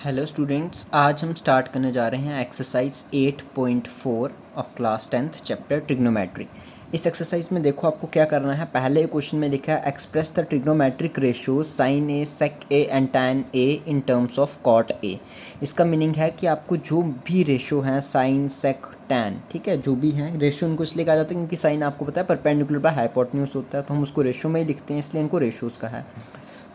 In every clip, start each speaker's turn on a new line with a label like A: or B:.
A: Hello students, आज हम start करने जा रहे हैं exercise 8.4 of class 10th chapter trigonometry. इस एक्सरसाइज में देखो आपको क्या करना है। पहले क्वेश्चन में लिखा है express the trigonometric ratios sine A, sec A and tan A in terms of cot A. इसका मीनिंग है कि आपको जो भी रेशो हैं साइन, सेक, टैन, ठीक है, जो भी हैं रेशो उनको इसलिए कहा जाता है क्योंकि साइन आपको पता है परपेंडिकुलर बाय हाइपोटेन्यूज होता है, तो हम उसको रेशो में ही लिखते हैं, इसलिए इनको रेशोज़ का है।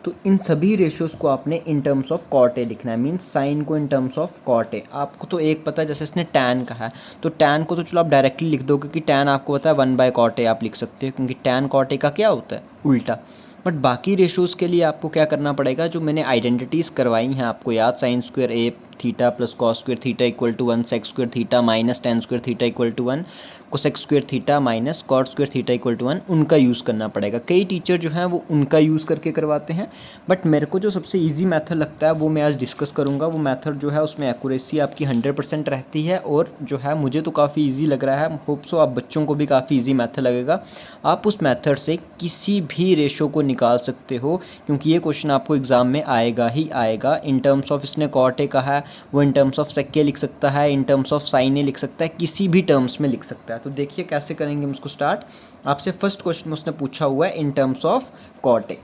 A: तो इन सभी रेशियोज़ को आपने in terms of cot A लिखना है, मीन्स साइन को in terms of cot A. आपको तो एक पता है, जैसे इसने टैन कहा है तो टैन को तो चलो आप डायरेक्टली लिख दोगे कि टैन आपको पता है 1/कॉट ए आप लिख सकते हो, क्योंकि टैन कॉट ए का क्या होता है, उल्टा। बट बाकी रेशियोज़ के लिए आपको क्या करना पड़ेगा, जो मैंने आइडेंटिटीज़ करवाई हैं आपको याद, sine square A theta plus cos square theta equal to 1, sec square theta minus tan square theta equal to 1, cosec square theta minus cot square theta equal to 1, उनका यूज़ करना पड़ेगा। कई टीचर जो हैं वो उनका यूज़ करके करवाते हैं, बट मेरे को जो सबसे इजी मेथड लगता है वो मैं आज डिस्कस करूँगा। वो मेथड जो है उसमें एक्यूरेसी आपकी 100% रहती है, और जो है मुझे तो काफ़ी इजी लग रहा है, होप सो आप बच्चों को भी काफ़ी इजी मेथड लगेगा। आप उस मेथड से किसी भी रेशो को निकाल सकते हो, क्योंकि ये क्वेश्चन आपको एग्जाम में आएगा ही आएगा। इन टर्म्स ऑफ इसने कॉट ए कहा है, वो इन टर्म्स ऑफ सेक ए लिख सकता है, इन टर्म्स ऑफ साइन ए लिख सकता है, किसी भी टर्म्स में लिख सकता है। तो देखिए कैसे करेंगे हम इसको स्टार्ट। आपसे फर्स्ट क्वेश्चन में उसने पूछा हुआ है in terms of cot A.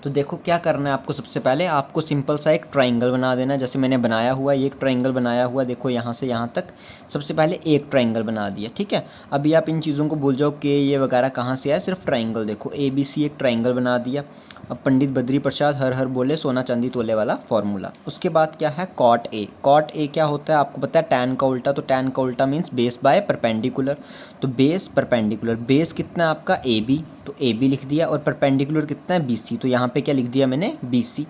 A: तो देखो क्या करना है आपको, सबसे पहले आपको सिंपल सा एक ट्राइंगल बना देना है, जैसे मैंने बनाया हुआ है, ये एक ट्राइंगल बनाया हुआ है, देखो यहाँ से यहाँ तक सबसे पहले एक ट्राइंगल बना दिया, ठीक है। अभी आप इन चीज़ों को भूल जाओ कि ये वगैरह कहाँ से आया, सिर्फ ट्राइंगल देखो, ABC एक ट्राइंगल बना दिया। अब पंडित बद्री प्रसाद हर हर बोले सोना चांदी तोले वाला फॉर्मूला। उसके बाद क्या है, कॉट ए। कॉट ए क्या होता है आपको पता है, टैन का उल्टा, तो टैन का उल्टा मीन्स बेस बाय परपेंडिकुलर। तो बेस परपेंडिकुलर, बेस कितना है आपका AB, तो AB लिख दिया, और परपेंडिकुलर कितना है BC, तो यहाँ पे क्या लिख दिया मैंने BC।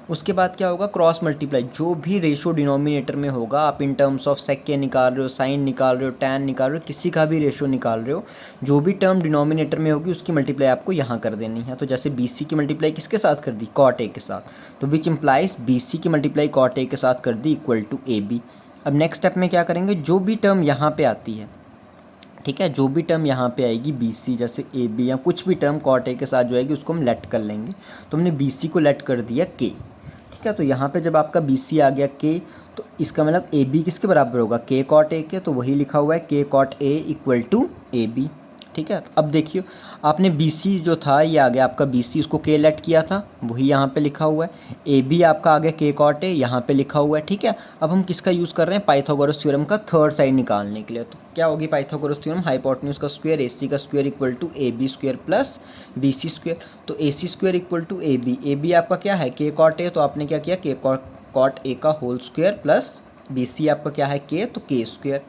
A: उसके बाद क्या होगा, क्रॉस मल्टीप्लाई, जो भी रेशो डिनोमिनेटर में होगा, आप इन टर्म्स ऑफ सेक के निकाल रहे हो, साइन निकाल रहे हो, टैन निकाल रहे हो, किसी का भी रेशो निकाल रहे हो, जो भी टर्म डिनोमिनेटर में होगी उसकी मल्टीप्लाई आपको यहाँ कर देनी है। तो जैसे BC की मल्टीप्लाई किसके साथ कर दी, कॉट ए के साथ, तो विच इम्प्लाइज BC की मल्टीप्लाई कॉट ए के साथ कर दी इक्वल टू AB। अब नेक्स्ट स्टेप में क्या करेंगे, जो भी टर्म यहाँ पे आती है, ठीक है, जो भी टर्म यहाँ पे आएगी BC, जैसे AB या कुछ भी टर्म कॉट ए के साथ जो आएगी उसको हम लेट कर लेंगे। तो हमने BC को लेट कर दिया K, ठीक है। तो यहाँ पे जब आपका BC आ गया K, तो इसका मतलब AB किसके बराबर होगा, K कॉट ए के, तो वही लिखा हुआ है K cot A equal to AB, ठीक है। अब देखिए आपने BC जो था ये आ गया आपका BC, उसको K लेट किया था, वही यहाँ पे लिखा हुआ है। AB आपका आ गया K कॉट ए, यहाँ पे लिखा हुआ है, ठीक है। अब हम किसका यूज़ कर रहे हैं, पाइथागोरस थ्योरम का थर्ड साइड निकालने के लिए। तो क्या होगी पाइथागोरस थ्योरम, हाइपोटेन्यूज का स्क्वायर AC का square equal to AB square plus BC square. तो AC square equal to AB आपका क्या है K कॉट ए, तो आपने क्या किया K कॉट ए का होल स्क्वायर प्लस BC आपका क्या है K, तो K स्क्वायर।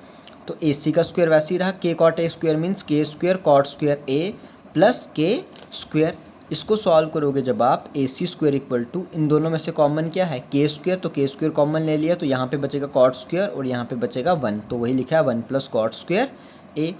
A: तो AC का स्क्वायर वैसे ही रहा, K cot A square means K square cot square A plus K square. इसको सॉल्व करोगे जब आप, AC स्क्वायर इक्वल टू, इन दोनों में से कॉमन क्या है K स्क्वायर, तो K स्क्वायर कॉमन ले लिया, तो यहाँ पे बचेगा कॉट स्क्वायर और यहाँ पे बचेगा 1, तो वही लिखा है 1 प्लस कॉट स्क्वायर A।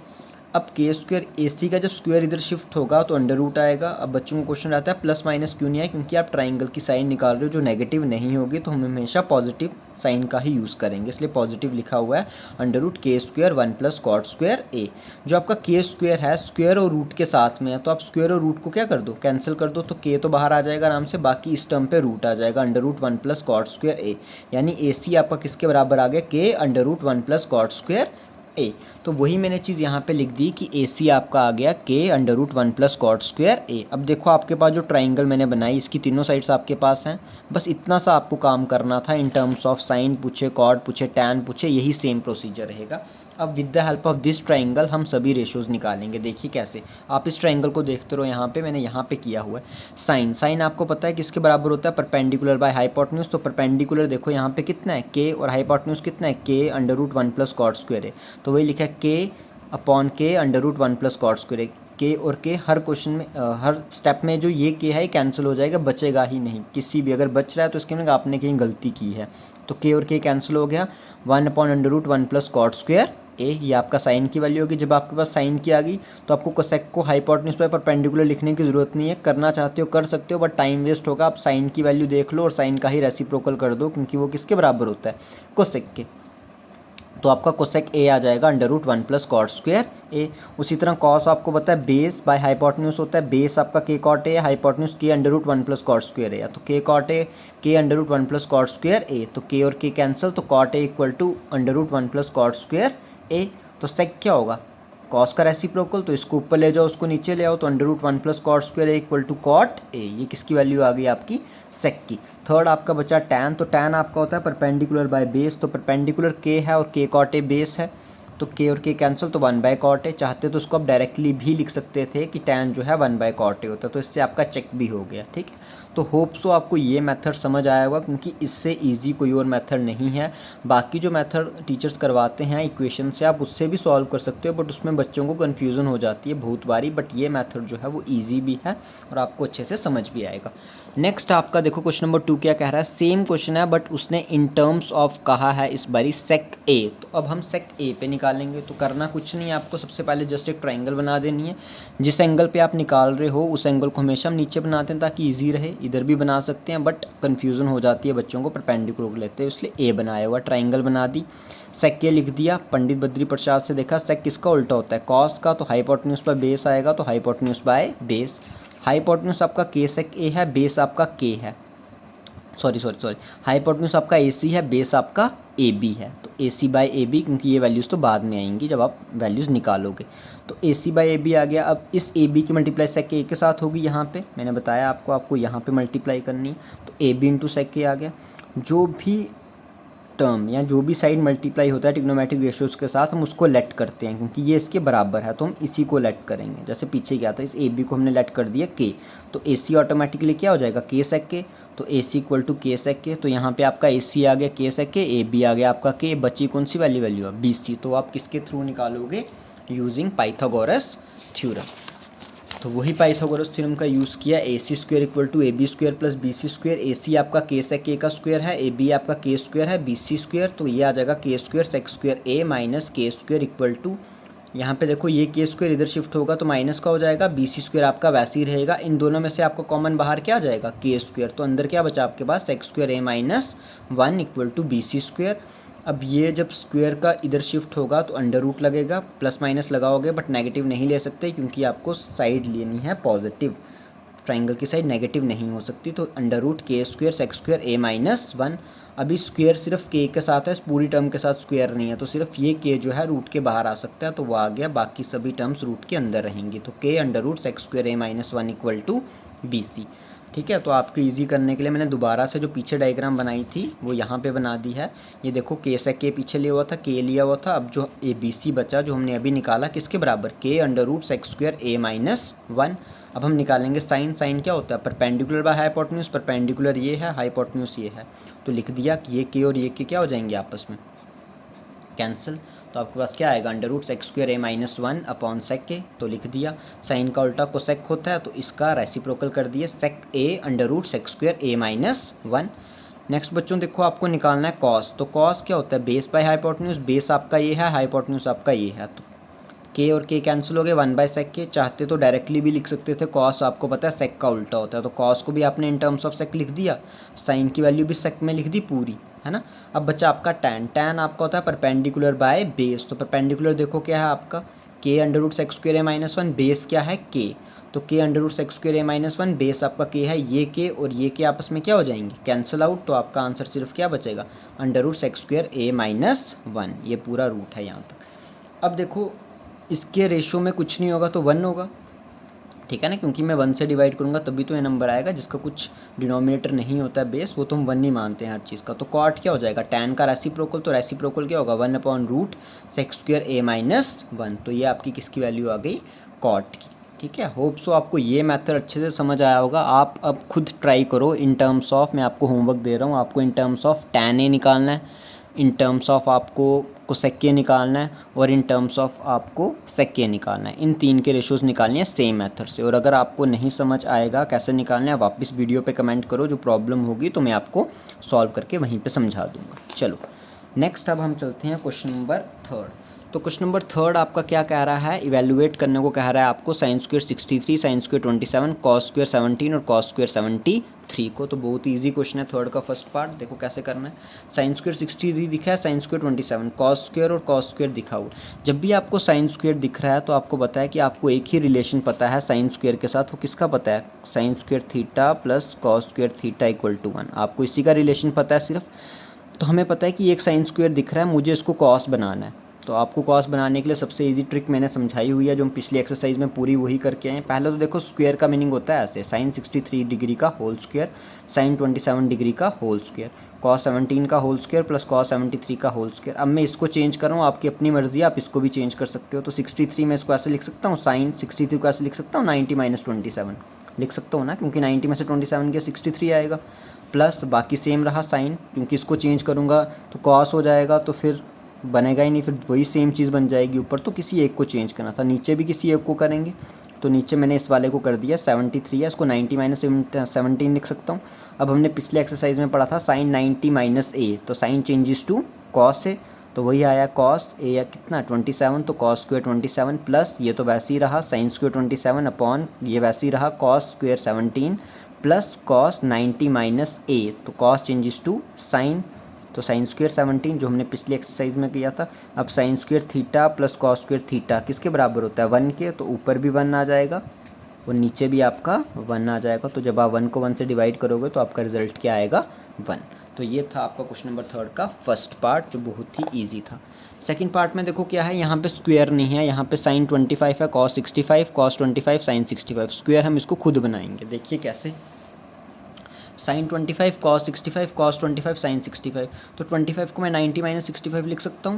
A: अब K स्क्वायर AC का जब स्क्वायर इधर शिफ्ट होगा तो अंडर रूट आएगा। अब बच्चों को क्वेश्चन आता है प्लस माइनस क्यों नहीं आया, क्योंकि आप ट्राइंगल की साइन निकाल रहे हो जो नेगेटिव नहीं होगी, तो हम हमेशा पॉजिटिव साइन का ही यूज़ करेंगे, इसलिए पॉजिटिव लिखा हुआ है under root K square 1 plus cot square A। जो आपका K स्क्वायर है स्क्वायर और रूट के साथ में है, तो आप स्क्वायर और रूट को क्या कर दो, कैंसिल कर दो, तो K तो बाहर आ जाएगा आराम से, बाकी इस टर्म पे रूट आ जाएगा under root 1 plus cot square A, यानी AC आपका किसके बराबर आ गया K under root 1 plus cot square A। तो वही मैंने चीज़ यहाँ पे लिख दी कि AC आपका आ गया K under root 1 plus cot square A। अब देखो आपके पास जो ट्राइंगल मैंने बनाई इसकी तीनों साइड्स आपके पास हैं, बस इतना सा आपको काम करना था। इन टर्म्स ऑफ साइन पूछे, कॉट पूछे, टैन पूछे, यही सेम प्रोसीजर रहेगा। अब with the help of this triangle हम सभी रेशोज़ निकालेंगे। देखिए कैसे, आप इस ट्राइंगल को देखते रहो, यहाँ पे मैंने यहाँ पे किया हुआ है साइन। साइन आपको पता है किसके बराबर होता है, परपेंडिकुलर बाय हाइपोटेन्यूज। तो परपेंडिकुलर देखो यहाँ पे कितना है K, और हाइपोटेन्यूज कितना है K under root 1 plus cot square है, तो वही लिखा है K upon K under root 1 plus cot square है। K और K हर क्वेश्चन में हर स्टेप में जो ये K है कैंसिल हो जाएगा, बचेगा ही नहीं किसी भी, अगर बच रहा है तो इसके मतलब आपने कहीं गलती की है। तो K और K कैंसिल हो गया, 1 upon under root 1 plus cot square A, ये आपका साइन की वैल्यू होगी। जब आपके पास साइन की आ गई तो आपको कोसेक को हाइपोटेन्यूज पर परपेंडिकुलर लिखने की ज़रूरत नहीं है, करना चाहते हो कर सकते हो, बट टाइम वेस्ट होगा। आप साइन की वैल्यू देख लो और साइन का ही रेसिप्रोकल कर दो, क्योंकि वो किसके बराबर होता है, कोसेक के। तो आपका कोसेक ए आ जाएगा under root 1 plus cot square A. उसी तरह कॉस आपको पता है बेस बाय हाइपोटेन्यूज होता है, बेस आपका k cot A, hypotenuse k under root 1 plus cot square A, तो k cot A k under root 1 plus cot square A, तो के और के कैंसिल, तो cot A equal to under root 1 plus cot square A. तो sec क्या होगा, cos का reciprocal, तो इसको ऊपर ले जाओ उसको नीचे ले आओ, तो under root 1 plus cot square A equal to cot A, ये किसकी वैल्यू आ गई आपकी, सेक की। थर्ड आपका बचा टैन, तो टैन आपका होता है परपेंडिकुलर बाय बेस, तो परपेंडिकुलर के है और के कॉट ए बेस है, तो के और के कैंसिल, तो 1 बाय कॉट ए। चाहते तो उसको आप डायरेक्टली भी लिख सकते थे कि टैन जो है 1 बाय कॉट ए होता है, तो इससे आपका चेक भी हो गया। ठीक है, तो होप सो आपको ये मेथड समझ आया होगा, क्योंकि इससे इजी कोई और मेथड नहीं है। बाकी जो मेथड टीचर्स करवाते हैं इक्वेशन से, आप उससे भी सॉल्व कर सकते हो, बट उसमें बच्चों को कन्फ्यूज़न हो जाती है बहुत बारी, बट ये मेथड जो है वो ईजी भी है और आपको अच्छे से समझ भी आएगा। नेक्स्ट आपका देखो क्वेश्चन नंबर 2 क्या कह रहा है, सेम क्वेश्चन है बट उसने इन टर्म्स ऑफ कहा है इस बारी सेक ए। तो अब हम सेक ए पे निकालेंगे, तो करना कुछ नहीं है आपको, सबसे पहले जस्ट एक ट्रायंगल बना देनी है। जिस एंगल पे आप निकाल रहे हो उस एंगल को हमेशा हम नीचे बनाते हैं ताकि ईजी रहे, इधर भी बना सकते हैं बट कन्फ्यूज़न हो जाती है बच्चों को, परपेंडिकुलर लेते हैं इसलिए ए बनाया हुआ, ट्रायंगल बना दी, सेक ए लिख दिया। पंडित बद्री प्रसाद से देखा सेक किसका उल्टा होता है, कॉस का, तो हाइपोटेन्यूज पर बेस आएगा, तो हाइपोटेन्यूज बाय बेस। हाइपोटेन्यूज आपका के सेक ए है, बेस आपका के है, सॉरी हाइपोटेन्यूज आपका ए सी है, बेस आपका ए बी है, तो ए सी बाई ए बी, क्योंकि ये वैल्यूज़ तो बाद में आएंगी जब आप वैल्यूज़ निकालोगे। तो ए सी बाई ए बी आ गया। अब इस ए बी की मल्टीप्लाई सेक ए के साथ होगी, यहाँ पे मैंने बताया आपको यहाँ पे मल्टीप्लाई करनी है, तो ए बी इंटू सेक ए आ गया। जो भी टर्म या जो भी साइड मल्टीप्लाई होता है ट्रिग्नोमेट्रिक रेशियोज़ के साथ, हम उसको लेट करते हैं, क्योंकि ये इसके बराबर है तो हम इसी को लेट करेंगे। जैसे पीछे क्या था, इस ए बी को हमने लेट कर दिया के, तो ए सी ऑटोमेटिकली क्या हो जाएगा, के सेक के, तो ए सी इक्वल टू के सेक के, तो यहाँ पे आपका ए सी आ गया के सेक के, ए बी आ गया आपका के, बची कौन सी वाली वैल्यू है, बी सी। तो आप किसके थ्रू निकालोगे, यूजिंग पाइथागोरस थ्योरम। तो वही पाइथागोरस थ्योरम का यूज़ किया, A C square equal to A B square plus B C square. A C आपका के सेक के का स्क्वायर है, ए बी आपका के स्क्वायर है, बी सी स्क्वायर, तो ये आ जाएगा के square sec square A minus के स्क्वायर इक्वल टू, यहाँ पे देखो ये के स्क्वायर इधर शिफ्ट होगा तो माइनस का हो जाएगा, बी सी स्क्वायर आपका वैसे ही रहेगा। इन दोनों में से आपको कॉमन बाहर क्या आ जाएगा, के स्क्वायर, तो अंदर क्या बचा आपके पास, sec square A minus 1 equal to B C square. अब ये जब स्क्वायर का इधर शिफ्ट होगा तो अंडर रूट लगेगा, प्लस माइनस लगाओगे बट नेगेटिव नहीं ले सकते क्योंकि आपको साइड लेनी है पॉजिटिव, ट्राइंगल की साइड नेगेटिव नहीं हो सकती, तो under root k square sec square A minus 1। अभी स्क्वायर सिर्फ के के साथ है, इस पूरी टर्म के साथ स्क्वायर नहीं है, तो सिर्फ ये के जो है रूट के बाहर आ सकता है, तो वो आ गया, बाकी सभी टर्म्स रूट के अंदर रहेंगी, तो K under root sec square A minus 1 equal to B C. ठीक है, तो आपको इजी करने के लिए मैंने दोबारा से जो पीछे डायग्राम बनाई थी वो यहाँ पे बना दी है। ये देखो के सेक के पीछे लिया हुआ था, के लिया हुआ था, अब जो ए बी सी बचा जो हमने अभी निकाला किसके बराबर, के under root sec square A minus 1। अब हम निकालेंगे साइन, साइन क्या होता है, परपेंडिकुलर बाय हाइपोटेन्यूज, परपेंडिकुलर ये है, हाइपोटेन्यूज ये है, तो लिख दिया कि ये के और ये के क्या हो जाएंगे आपस में कैंसिल, तो आपके पास क्या आएगा, under root sec square A minus 1 upon sec के, तो लिख दिया। साइन का उल्टा कोसेक होता है तो इसका रेसिप्रोकल कर दिए, सेक A under root sec square A minus 1। Next बच्चों देखो आपको निकालना है कॉस, तो कॉस क्या होता है, बेस बाय हाइपोटेन्यूज, बेस आपका ये है, हाइपोटेन्यूज आपका ये है, तो के और के कैंसिल हो गए, 1 बाय सेक के। चाहते तो डायरेक्टली भी लिख सकते थे, कॉस आपको पता है सेक का उल्टा होता है, तो कॉस को भी आपने इन टर्म्स ऑफ सेक लिख दिया, साइन की वैल्यू भी सेक में लिख दी पूरी, है ना। अब बचा आपका टैन, टैन आपका होता है परपेंडिकुलर बाय बेस, तो परपेंडिकुलर देखो क्या है आपका, के under root sec square A minus 1, base क्या है के, तो K under root sec square A minus 1, base आपका के है, ये के और ये के आपस में क्या हो जाएंगे, कैंसिल आउट, तो आपका आंसर सिर्फ क्या बचेगा, under root sec square A minus 1, ये पूरा रूट है यहाँ तक। अब देखो इसके रेशो में कुछ नहीं होगा तो 1 होगा, ठीक है ना, क्योंकि मैं 1 से डिवाइड करूँगा तभी तो ये नंबर आएगा, जिसका कुछ डिनोमिनेटर नहीं होता है बेस, वो तो हम 1 ही मानते हैं हर चीज़ का। तो कॉट क्या हो जाएगा, टैन का रेसिप्रोकल, तो रेसिप्रोकल क्या होगा, 1 upon root sec square A minus 1, तो ये आपकी किसकी वैल्यू आ गई, कॉट की। ठीक है, होप सो आपको ये मेथड अच्छे से समझ आया होगा। आप अब खुद ट्राई करो इन टर्म्स ऑफ, मैं आपको होमवर्क दे रहा हूँ, आपको इन टर्म्स ऑफ टैन ए निकालना है, इन टर्म्स ऑफ आपको कोसेक के निकालना है, और इन टर्म्स ऑफ आपको सेक के निकालना है। इन तीन के रेशोज़ निकालनी है सेम मेथड से, और अगर आपको नहीं समझ आएगा कैसे निकालना है, वापस वीडियो पे कमेंट करो, जो प्रॉब्लम होगी तो मैं आपको सॉल्व करके वहीं पे समझा दूंगा। चलो नेक्स्ट अब हम चलते हैं क्वेश्चन नंबर 3। तो क्वेश्चन नंबर थर्ड आपका क्या कह रहा है, इवेल्युएट करने को कह रहा है आपको sine square 63, sine square 27, cos square 17 और कॉस स्क्वायर 73 को। तो बहुत इजी क्वेश्चन है थर्ड का फर्स्ट पार्ट। देखो कैसे करना है। साइन स्क्वायर 63 दिखा है, साइन स्क्वायर 27, कॉस स्क्वायर और कॉस स्क्वायर दिखा हुआ। जब भी आपको साइन स्क्वायर दिख रहा है तो आपको पता है कि आपको एक ही रिलेशन पता है साइन स्क्वायर के साथ। वो किसका पता है, sine square theta plus cos square theta equal to 1। आपको इसी का रिलेशन पता है सिर्फ। तो हमें पता है कि एक साइन स्क्वायर दिख रहा है, मुझे इसको कॉस बनाना है। तो आपको कॉस बनाने के लिए सबसे इजी ट्रिक मैंने समझाई हुई है, जो हम पिछली एक्सरसाइज में पूरी वही करके आए हैं। पहले तो देखो स्क्वायर का मीनिंग होता है ऐसे, साइन 63 डिग्री का होल स्क्वायर, साइन 27 डिग्री का होल स्क्वायर, कॉस 17 का होल स्क्वायर प्लस कॉस 73 का होल स्क्वायर। अब मैं इसको चेंज कर रहा हूँ, आपकी अपनी मर्जी है, आप इसको भी चेंज कर सकते हो। तो 63 में इसको ऐसे लिख सकता हूँ, साइन 63 को ऐसे लिख सकता हूँ 90 - 27 लिख सकता हूँ ना, क्योंकि 90 में से 27 गया 63 आएगा। प्लस बाकी सेम रहा साइन, क्योंकि इसको चेंज करूँगा तो कॉस हो जाएगा, तो फिर बनेगा ही नहीं, फिर वही सेम चीज़ बन जाएगी ऊपर। तो किसी एक को चेंज करना था, नीचे भी किसी एक को करेंगे। तो नीचे मैंने इस वाले को कर दिया 73 है, इसको 90 - 17 लिख सकता हूँ। अब हमने पिछले एक्सरसाइज में पढ़ा था साइन 90 - a, तो साइन चेंजेस टू कॉस है, तो वही आया कॉस ए या कितना 27, तो कॉस स्क्वायर 27 प्लस ये तो वैसे ही रहा साइन स्क्वायर 27 अपॉन ये वैसे ही रहा cos square 17 plus cos 90 - a, तो कॉस चेंजेस टू साइन, तो साइन स्क्वायर 17 जो हमने पिछली एक्सरसाइज में किया था। अब sign square theta plus cos square theta किसके बराबर होता है, 1 के, तो ऊपर भी 1 आ जाएगा और नीचे भी आपका 1 आ जाएगा। तो जब आप 1 को 1 से डिवाइड करोगे तो आपका रिजल्ट क्या आएगा, 1। तो ये था आपका क्वेश्चन नंबर थर्ड का फर्स्ट पार्ट, जो बहुत ही ईजी था। सेकंड पार्ट में देखो क्या है, यहाँ पे स्क्वायर नहीं है, यहाँ पे साइन 25 है, कॉस 65, कॉस 25, साइन 65। स्क्वायर हम इसको खुद बनाएंगे, देखिए कैसे। Sine 25 cos 65 cos 25 sine 65। तो 25 को मैं 90 - 65 लिख सकता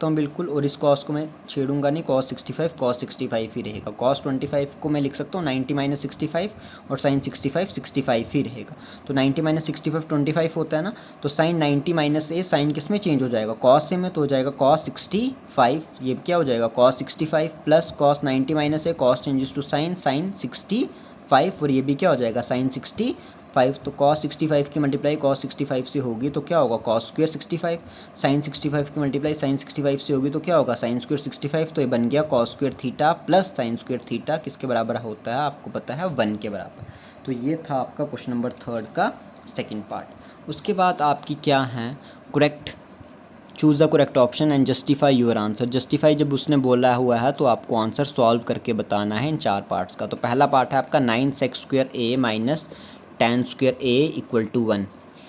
A: हूँ बिल्कुल। और इस कॉस को मैं छेड़ूंगा नहीं, कॉस 65 कॉस 65 ही रहेगा। कॉस 25 को मैं लिख सकता हूँ 90 - 65 और साइन 65 65 ही रहेगा। तो 90 - 65 25 होता है ना, तो साइन 90 - a साइन किस में चेंज हो जाएगा, कॉस से में, तो हो जाएगा कॉस 65। ये क्या हो जाएगा cos 65 plus cos 90 - a, cos changes to sine, sine 65 और ये भी क्या हो जाएगा साइन 65। तो कॉस 65 की मल्टीप्लाई कॉस 65 से होगी तो क्या होगा कॉस स्क्वायर 65। साइन 65 की मल्टीप्लाई साइन 65 से होगी तो क्या होगा साइन स्क्वायर 65। तो ये बन गया cos square theta plus sign square theta किसके बराबर होता है, आपको पता है 1 के बराबर। तो ये था आपका क्वेश्चन नंबर थर्ड का सेकेंड पार्ट। उसके बाद आपकी क्या है, correct, choose the correct option and justify your answer. Justify जब उसने बोला हुआ है तो आपको आंसर सॉल्व करके बताना है इन 4 पार्ट्स का। तो पहला पार्ट है आपका 9 sec square A minus tan square A equal to 1।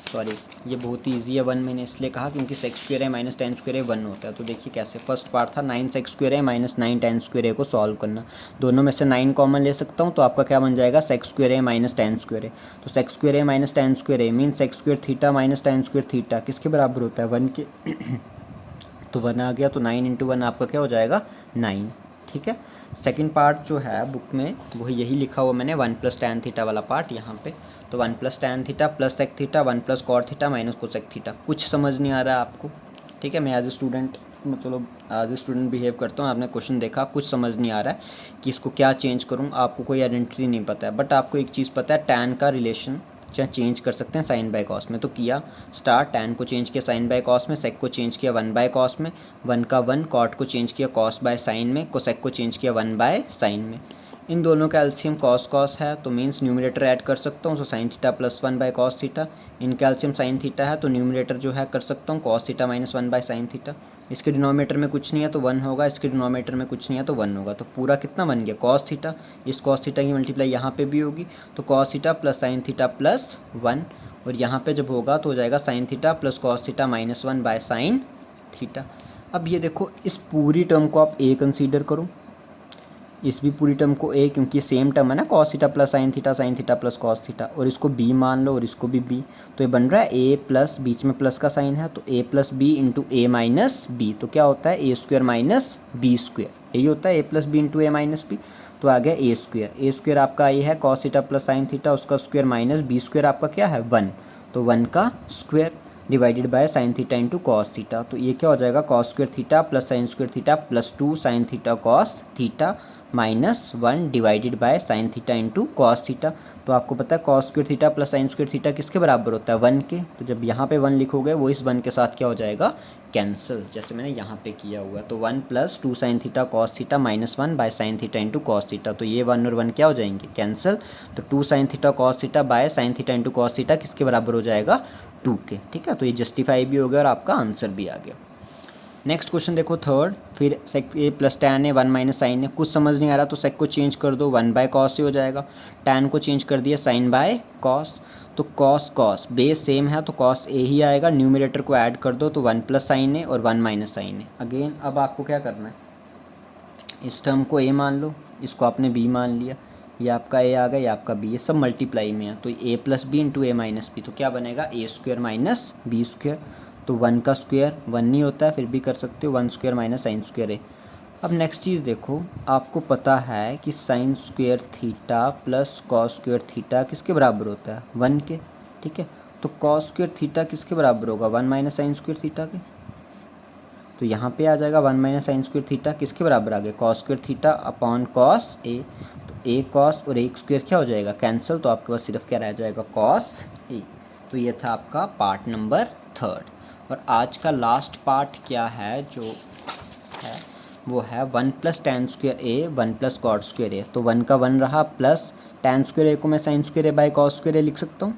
A: Sorry, ये बहुत ही ईजी है, 1 मैंने इसलिए कहा क्योंकि sex square A minus tan square ए 1 होता है। तो देखिए कैसे, फर्स्ट पार्ट था 9 sec square A minus 9 tan square A को सॉल्व करना। दोनों में से 9 कॉमन ले सकता हूँ तो आपका क्या बन जाएगा sec square A minus tan square A. तो sec square A minus tan square A mean sec square theta minus tan square theta किसके बराबर होता है 1 के। तो 1 आ गया, तो 9 × 1 आपका क्या हो जाएगा 9, ठीक है। सेकंड पार्ट जो है बुक में वही यही लिखा हुआ मैंने 1 + tan थीटा वाला पार्ट यहाँ पे। तो 1 + tan theta plus sec theta 1 + cot theta minus cosec theta. कुछ समझ नहीं आ रहा है आपको, ठीक है। मैं एज ए स्टूडेंट बिहेव करता हूँ। आपने क्वेश्चन देखा, कुछ समझ नहीं आ रहा है कि इसको क्या चेंज करूँ, आपको कोई आइडेंटिटी नहीं पता है। बट आपको एक चीज़ पता है, tan का रिलेशन चाहे चेंज कर सकते हैं साइन बाय कॉस में। तो किया स्टार्ट, tan को चेंज किया साइन बाय कॉस में, सेक को चेंज किया 1 बाय कॉस में, 1 का 1, कॉट को चेंज किया कॉस बाय साइन में, कोसेक को चेंज किया 1 बाय साइन में। इन दोनों का एलसीएम कॉस कॉस है तो मीन्स न्यूमरेटर ऐड कर सकता हूँ, so sine theta plus 1 by cos theta. इनका एलसीएम साइन थीटा है तो न्यूमरेटर जो है कर सकता हूँ cos theta minus 1 by sine theta. इसके डिनोमिनेटर में कुछ नहीं है तो 1 होगा, इसके डिनोमिनेटर में कुछ नहीं है तो 1 होगा। तो पूरा कितना बन गया कॉस थीटा, इस कॉस थीटा की मल्टीप्लाई यहाँ पे भी होगी तो cos theta plus sine theta plus 1, और यहाँ पे जब होगा तो हो जाएगा sine theta plus cos theta minus 1 by sine theta. अब ये देखो, इस पूरी टर्म को आप ए कंसीडर करो, इस भी पूरी टर्म को ए, क्योंकि सेम टर्म है ना cos theta plus sine theta plus cos theta, और इसको बी मान लो और इसको भी बी। तो ये बन रहा है ए प्लस, बीच में प्लस का साइन है तो ए प्लस बी इंटू ए माइनस बी। तो क्या होता है ए स्क्वायर माइनस बी स्क्वायर, यही होता है ए प्लस बी इंटू ए माइनस बी। तो आ गया ए स्क्वायर, ए स्क्वायर आपका ये है cos theta plus sine theta, उसका स्क्वायर माइनस बी स्क्वायर आपका क्या है 1, तो 1 का square divided by sine theta into cos theta. तो ये क्या हो जाएगा cos square theta plus sign square theta plus 2 sine theta cos theta -1 divided by sine theta into cos theta. तो आपको पता है cos square theta plus sign square theta किसके बराबर होता है, 1 के। तो जब यहाँ पे 1 लिखोगे वो इस 1 के साथ क्या हो जाएगा, कैंसिल, जैसे मैंने यहाँ पे किया हुआ। तो 1 + 2 sine theta cos theta -1 by sine theta into cos theta. तो ये 1 और 1 क्या हो जाएंगे, कैंसिल। तो 2 sine theta cos theta by sine theta into cos theta किसके बराबर हो जाएगा, 2 के। ठीक है, तो ये जस्टिफाई भी हो गया और आपका आंसर भी आ गया। नेक्स्ट क्वेश्चन देखो थर्ड, फिर सेक ए प्लस टैन है 1 माइनस साइन है। कुछ समझ नहीं आ रहा तो सेक को चेंज कर दो, 1 बाय कॉस ही हो जाएगा। टैन को चेंज कर दिया साइन बाय कॉस। तो कॉस कॉस बेस सेम है तो कॉस ए ही आएगा। न्यूमरेटर को ऐड कर दो तो 1 प्लस साइन है और 1 माइनस साइन है। अगेन अब आपको क्या करना है, इस टर्म को ए मान लो, इसको आपने बी मान लिया, ये आपका ए आ गया, ये आपका बी, ये सब मल्टीप्लाई में है। तो ए प्लस बी इंटू ए माइनस बी, तो क्या बनेगा, ए स्क्वायर माइनस बी स्क्वायर। तो 1 का स्क्वायर 1 नहीं होता है, फिर भी कर सकते हो, 1 square minus sign square A. अब नेक्स्ट चीज़ देखो, आपको पता है कि sign square theta plus cos square theta किसके बराबर होता है, 1 के। ठीक है, तो कॉस स्क्वायर थीटा किसके बराबर होगा, 1 माइनस साइन स्क्वायर थीटा के। तो यहाँ पे आ जाएगा 1 माइनस साइन स्क्वायर थीटा किसके बराबर आ गया, cos square theta upon cos A. तो ए कॉस और एक स्क्वायर क्या हो जाएगा, कैंसिल। तो आपके पास सिर्फ क्या रह जाएगा, कॉस ए। तो ये था आपका पार्ट नंबर 3। और आज का लास्ट पार्ट क्या है जो है वो है 1 + tan square A 1 + cot square A. तो 1 का 1 रहा प्लस tan स्क्वायर ए को मैं sine square A by cos square A लिख सकता हूँ,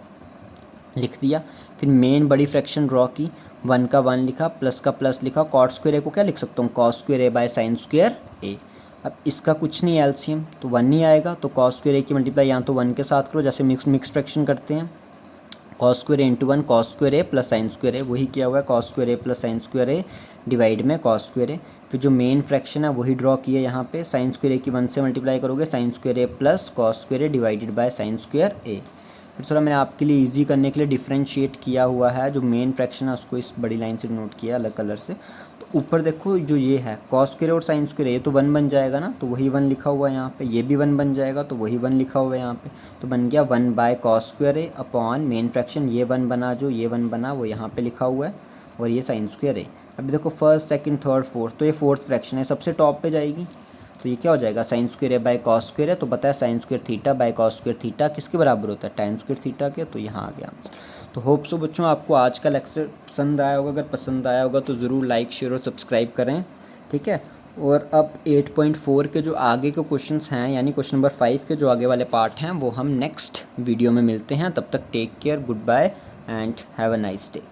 A: लिख दिया। फिर मेन बड़ी फ्रैक्शन ड्रॉ की, 1 का 1 लिखा, प्लस का प्लस लिखा, कॉट स्क्वायर ए को क्या लिख सकता हूँ, cos square A by sine square A. अब इसका कुछ नहीं एलसीएम तो 1 नहीं आएगा, तो कॉस स्क्वायर ए की मल्टीप्लाई यहाँ तो 1 के साथ करो, जैसे मिक्स फ्रैक्शन करते हैं। Cos square A into 1 cos square A plus sign square ए, वही किया हुआ है, cos square A plus sign square A divide में कॉस स्क्वायर ए। फिर जो मेन फ्रैक्शन है वही ड्रॉ किया यहाँ पे, साइन स्क्वायर ए की 1 से मल्टीप्लाई करोगे, sine square A plus cos square A divided by sine square A. फिर थोड़ा मैंने आपके लिए इजी करने के लिए डिफरेंशिएट किया हुआ है, जो मेन फ्रैक्शन है उसको इस बड़ी लाइन से नोट किया अलग कलर से। तो ऊपर देखो जो ये है कॉस स्क्वायर और साइन स्क्वायर, ये तो 1 बन जाएगा ना, तो वही 1 लिखा हुआ है यहाँ पे, ये भी 1 बन जाएगा तो वही 1 लिखा हुआ है यहाँ पे। तो बन गया 1 बाय कॉस स्क्वायर ए अपॉन मेन फ्रैक्शन, ये 1 बना, जो ये 1 बना वो यहाँ पे लिखा हुआ है, और ये साइन स्क्वायर ए। अभी देखो फर्स्ट सेकंड थर्ड फोर्थ, तो ये फोर्थ फ्रैक्शन है, सबसे टॉप पे जाएगी। तो ये क्या हो जाएगा, sign square A by cos square है। तो पता है sine square theta by cos square theta किसके बराबर होता है, tan स्क्वायर थीटा के। तो यहाँ आ गया आंसर। तो होप सो बच्चों आपको आज का लेक्चर पसंद आया होगा, अगर पसंद आया होगा तो ज़रूर लाइक शेयर और सब्सक्राइब करें। ठीक है, और अब 8.4 के जो आगे के क्वेश्चंस हैं, यानी क्वेश्चन नंबर 5 के जो आगे वाले पार्ट हैं, वो हम नेक्स्ट वीडियो में मिलते हैं। तब तक take care, good bye and have a nice day.